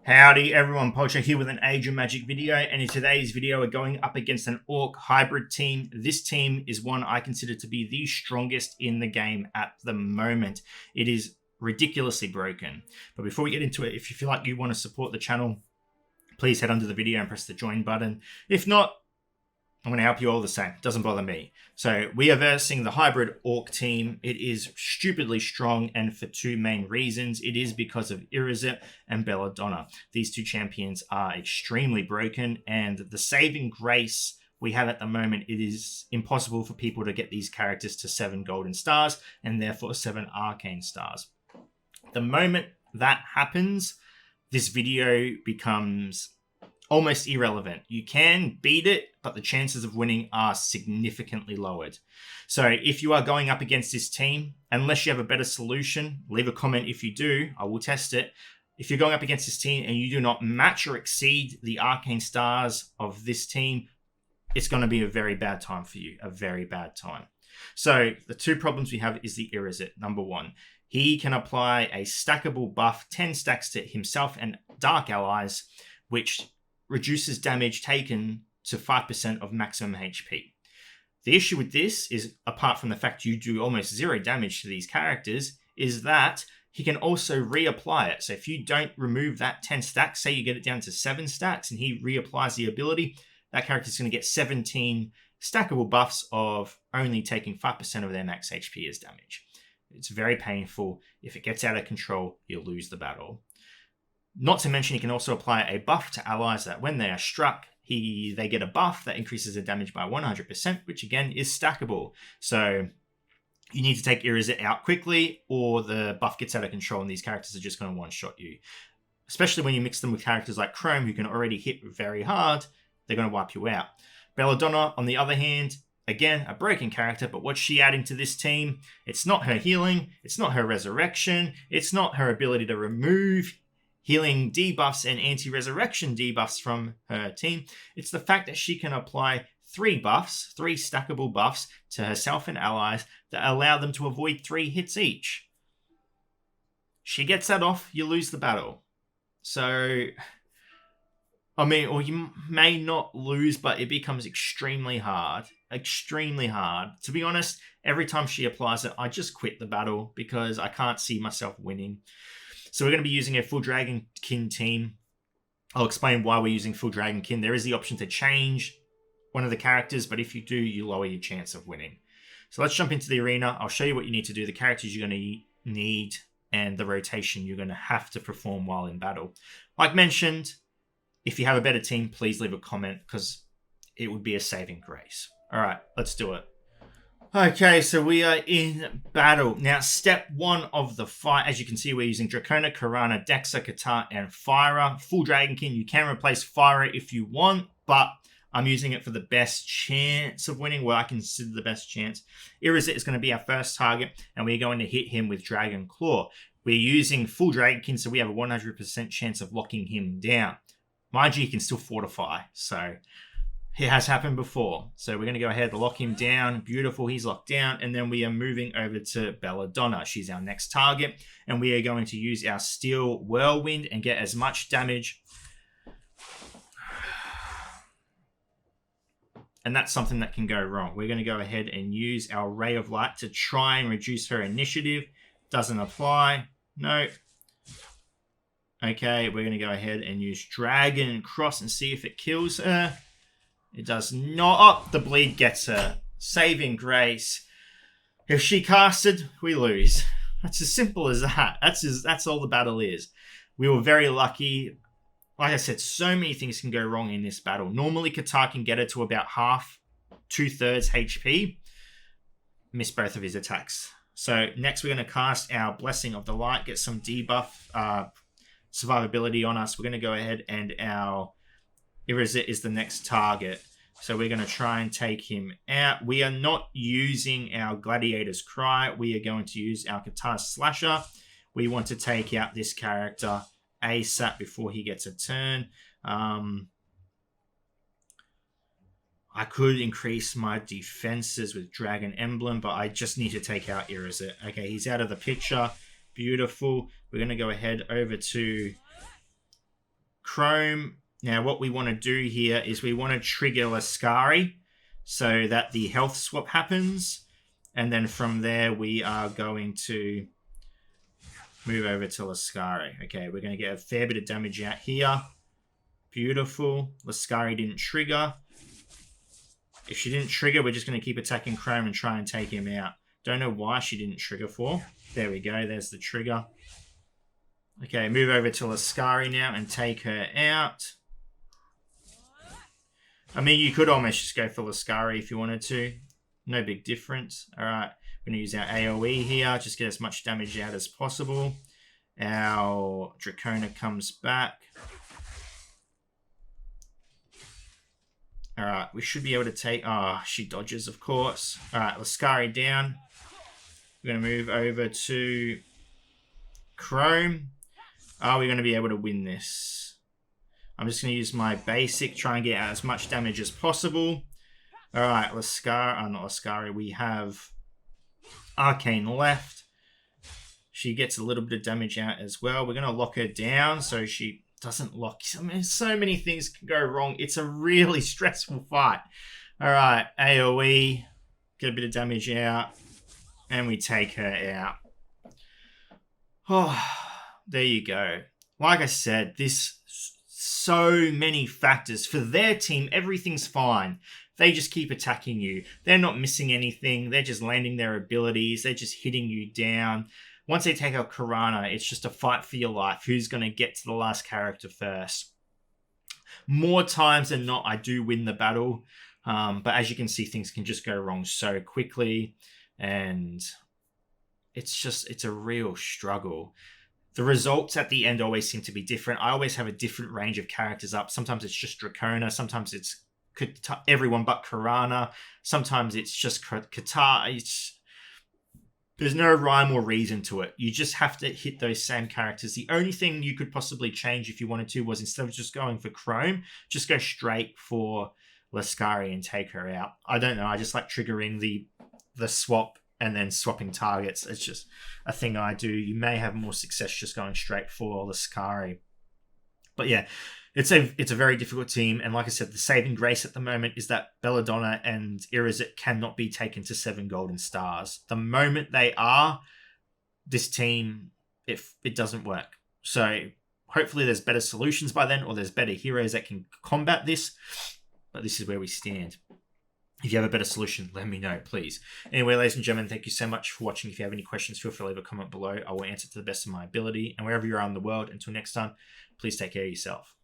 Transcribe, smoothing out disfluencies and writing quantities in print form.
Howdy everyone, Poacher here with an Age of Magic video, and in today's video we're going up against an Orc hybrid team. This team is one I consider to be the strongest in the game at the moment. It is ridiculously broken. But before we get into it, if you feel like you want to support the channel, please head under the video and press the join button. If not, I'm going to help you all the same. Doesn't bother me. So we are versing the hybrid Orc team. It is stupidly strong, and for two main reasons. It is because of Invincible and Belladonna. These two champions are extremely broken, and the saving grace we have at the moment, it is impossible for people to get these characters to 7 golden stars and therefore 7 arcane stars. The moment that happens, this video becomes almost irrelevant. You can beat it, but the chances of winning are significantly lowered. So if you are going up against this team, unless you have a better solution, leave a comment if you do, I will test it. If you're going up against this team and you do not match or exceed the arcane stars of this team, it's going to be a very bad time for you, a very bad time. So the two problems we have is the Irizit. Number one, he can apply a stackable buff, 10 stacks to himself and dark allies, which reduces damage taken to 5% of maximum HP. The issue with this is, apart from the fact you do almost 0 damage to these characters, is that he can also reapply it. So if you don't remove that 10 stacks, say you get it down to 7 stacks and he reapplies the ability, that character is going to get 17 stackable buffs of only taking 5% of their max HP as damage. It's very painful. If it gets out of control, you'll lose the battle. Not to mention, he can also apply a buff to allies that when they are struck, they get a buff that increases their damage by 100%, which again is stackable. So you need to take Irizit out quickly, or the buff gets out of control and these characters are just going to one-shot you. Especially when you mix them with characters like Chrome, who can already hit very hard, they're going to wipe you out. Belladonna, on the other hand, again, a broken character, but what's she adding to this team? It's not her healing, it's not her resurrection, it's not her ability to remove healing debuffs and anti-resurrection debuffs from her team. It's the fact that she can apply 3 stackable buffs to herself and allies that allow them to avoid 3 hits each. She gets that off, you lose the battle. So, I mean, or you may not lose, but it becomes extremely hard. Extremely hard. To be honest, every time she applies it, I just quit the battle because I can't see myself winning. So we're going to be using a full Dragonkin team. I'll explain why we're using full Dragonkin. There is the option to change one of the characters, but if you do, you lower your chance of winning. So let's jump into the arena. I'll show you what you need to do, the characters you're going to need, and the rotation you're going to have to perform while in battle. Like mentioned, if you have a better team, please leave a comment because it would be a saving grace. All right, let's do it. Okay, so we are in battle. Now, step 1 of the fight, as you can see, we're using Dracona, Karana, Dexa, Katar, and Fyra. Full Dragonkin, you can replace Fyra if you want, but I'm using it for the best chance of winning, what I consider the best chance. Irizit is going to be our first target, and we're going to hit him with Dragon Claw. We're using full Dragonkin, so we have a 100% chance of locking him down. Mind you, he can still fortify, so it has happened before. So we're going to go ahead and lock him down. Beautiful, he's locked down. And then we are moving over to Belladonna. She's our next target. And we are going to use our Steel Whirlwind and get as much damage. And that's something that can go wrong. We're going to go ahead and use our Ray of Light to try and reduce her initiative. Doesn't apply. No. Okay, we're going to go ahead and use Dragon Cross and see if it kills her. It does not. Oh, the bleed gets her. Saving grace. If she casted, we lose. That's as simple as that. That's all the battle is. We were very lucky. Like I said, so many things can go wrong in this battle. Normally, Katar can get her to about half, 2/3 HP. Miss both of his attacks. So next, we're going to cast our Blessing of the Light, get some debuff survivability on us. We're going to go ahead and our Irizit is the next target. So we're going to try and take him out. We are not using our Gladiator's Cry. We are going to use our Katar Slasher. We want to take out this character ASAP before he gets a turn. I could increase my defenses with Dragon Emblem, but I just need to take out Irizit. Okay, he's out of the picture. Beautiful. We're going to go ahead over to Chrome. Now, what we want to do here is we want to trigger Lascari so that the health swap happens. And then from there, we are going to move over to Lascari. Okay, we're going to get a fair bit of damage out here. Beautiful. Lascari didn't trigger. If she didn't trigger, we're just going to keep attacking Chrome and try and take him out. Don't know why she didn't trigger for. There we go. There's the trigger. Okay, move over to Lascari now and take her out. I mean, you could almost just go for Lascari if you wanted to. No big difference. All right, we're going to use our AoE here. Just get as much damage out as possible. Our Dracona comes back. All right, we should be able to take... Oh, she dodges, of course. All right, Lascari down. We're going to move over to Chrome. Are we going to be able to win this? I'm just going to use my basic, try and get out as much damage as possible. All right, Lascari, not Lascari, we have Arcane left. She gets a little bit of damage out as well. We're going to lock her down so she doesn't lock. I mean, so many things can go wrong. It's a really stressful fight. All right, AoE, get a bit of damage out, and we take her out. Oh, there you go. Like I said, so many factors. For their team, everything's fine. They just keep attacking you. They're not missing anything. They're just landing their abilities. They're just hitting you down. Once they take out Karana, it's just a fight for your life. Who's going to get to the last character first? More times than not, I do win the battle. But as you can see, things can just go wrong so quickly. And it's a real struggle. The results at the end always seem to be different. I always have a different range of characters up. Sometimes it's just Dracona. Sometimes it's everyone but Karana. Sometimes it's just Qatar. There's no rhyme or reason to it. You just have to hit those same characters. The only thing you could possibly change if you wanted to was instead of just going for Chrome, just go straight for Lascari and take her out. I don't know. I just like triggering the swap and then swapping targets. It's just a thing I do. You may have more success just going straight for Lascari. But yeah, it's a very difficult team. And like I said, the saving grace at the moment is that Belladonna and Irizit cannot be taken to 7 golden stars. The moment they are, this team, it doesn't work. So hopefully there's better solutions by then, or there's better heroes that can combat this. But this is where we stand. If you have a better solution, let me know, please. Anyway, ladies and gentlemen, thank you so much for watching. If you have any questions, feel free to leave a comment below. I will answer to the best of my ability. And wherever you are in the world, until next time, please take care of yourself.